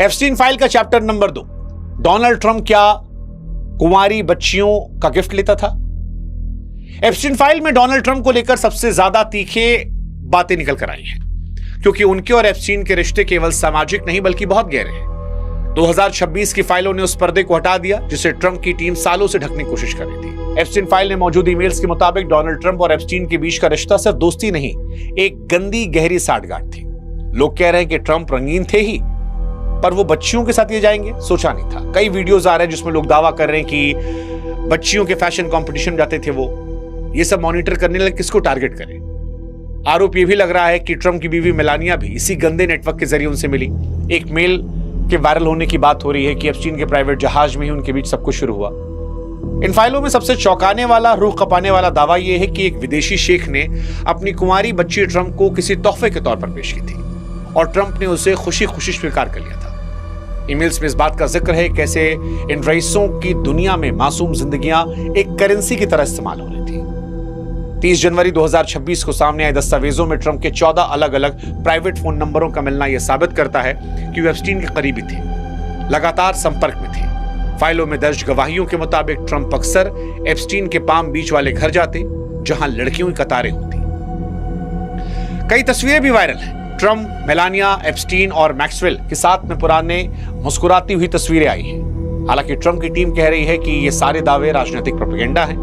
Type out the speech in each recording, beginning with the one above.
Epstein file का chapter number 2, Donald Trump क्या कुंवारी बच्चियों का गिफ्ट लेता था? एप्स्टीन फाइल में डोनाल्ड ट्रंप को लेकर सबसे ज्यादा तीखे बातें निकल कर आई हैं, क्योंकि उनके और एप्स्टीन के रिश्ते केवल सामाजिक नहीं बल्कि बहुत गहरे हैं। 2026 की फाइलों ने उस पर्दे को हटा दिया जिसे ट्रंप की टीम सालों से ढकने की कोशिश कर रही थी। एप्स्टीन फाइल में मौजूद ईमेल्स के मुताबिक डोनाल्ड ट्रंप और एप्स्टीन के बीच का रिश्ता सिर्फ दोस्ती नहीं, एक गंदी गहरी साठगांठ थी। लोग कह रहे हैं कि ट्रंप रंगीन थे ही, पर वो बच्चियों के साथ ये जाएंगे सोचा नहीं था। कई वीडियोस आ रहे हैं जिसमें लोग दावा कर रहे हैं कि बच्चियों के फैशन कंपटीशन जाते थे वो। ये सब मॉनिटर करने लगे किसको टारगेट करें। आरोप ये भी लग रहा है कि ट्रंप की बीवी मेलानिया भी इसी गंदे नेटवर्क के जरिए उनसे मिली। एक मेल के वायरल होने की बात हो रही है कि एप्स्टीन के प्राइवेट जहाज में ही उनके बीच सब कुछ शुरू हुआ। इन फाइलों में सबसे चौंकाने वाला, रूह कपाने वाला दावा यह है कि एक विदेशी शेख ने अपनी कुंवारी बच्ची ट्रंप को किसी तोहफे के तौर पर पेश की थी और ट्रंप ने उसे खुशी खुशी स्वीकार कर लिया था। ईमेल्स में इस बात का जिक्र है कैसे इन रईसों की दुनिया में मासूम जिंदगियां एक करेंसी की तरह इस्तेमाल हो रही थी। 30 जनवरी 2026 को सामने आए दस्तावेजों में ट्रंप के 14 अलग अलग प्राइवेट फोन नंबरों का मिलना यह साबित करता है कि वे एप्स्टीन के करीबी थे, लगातार संपर्क में थे। फाइलों में दर्ज गवाहियों के मुताबिक ट्रंप अक्सर एप्स्टीन के पाम बीच वाले घर जाते जहां लड़कियों की कतारें होती। कई तस्वीरें भी वायरल हैं। ट्रंप, मेलानिया, एप्स्टीन और मैक्सवेल के साथ में पुराने मुस्कुराती हुई तस्वीरें आई हैं। हालांकि ट्रंप की टीम कह रही है कि ये सारे दावे राजनीतिक प्रोपेगेंडा हैं।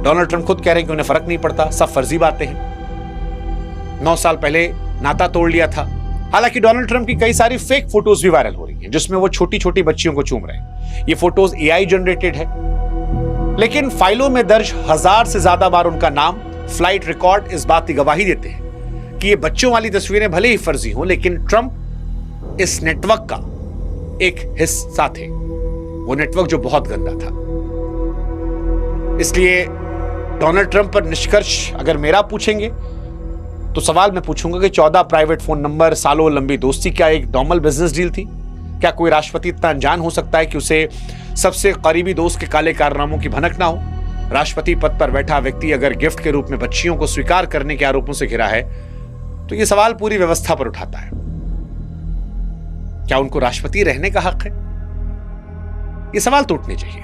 डोनाल्ड ट्रंप खुद कह रहे हैं कि उन्हें फर्क नहीं पड़ता, सब फर्जी बातें हैं। 9 साल पहले नाता तोड़ लिया था। हालांकि डोनाल्ड ट्रंप की कई सारी फेक फोटोज भी वायरल हो रही हैं जिसमें वो छोटी छोटी बच्चियों को चूम रहे हैं। ये फोटोज AI जनरेटेड है, लेकिन फाइलों में दर्ज 1000 से ज्यादा बार उनका नाम, फ्लाइट रिकॉर्ड इस बात की गवाही देते हैं कि ये बच्चों वाली तस्वीरें भले ही फर्जी हों, लेकिन ट्रंप इस नेटवर्क का एक हिस्सा थे। वो नेटवर्क जो बहुत गंदा था। इसलिए डोनाल्ड ट्रंप पर निष्कर्ष अगर मेरा पूछेंगे तो सवाल मैं पूछूंगा कि 14 प्राइवेट फोन नंबर, सालों लंबी दोस्ती क्या एक नॉर्मल बिजनेस डील थी? क्या कोई राष्ट्रपति इतना अनजान हो सकता है कि उसे सबसे करीबी दोस्त के काले कारनामों की भनक ना हो? राष्ट्रपति पद पर बैठा व्यक्ति अगर गिफ्ट के रूप में बच्चियों को स्वीकार करने के आरोपों से घिरा है तो यह सवाल पूरी व्यवस्था पर उठाता है। क्या उनको राष्ट्रपति रहने का हक है? यह सवाल तो उठने चाहिए।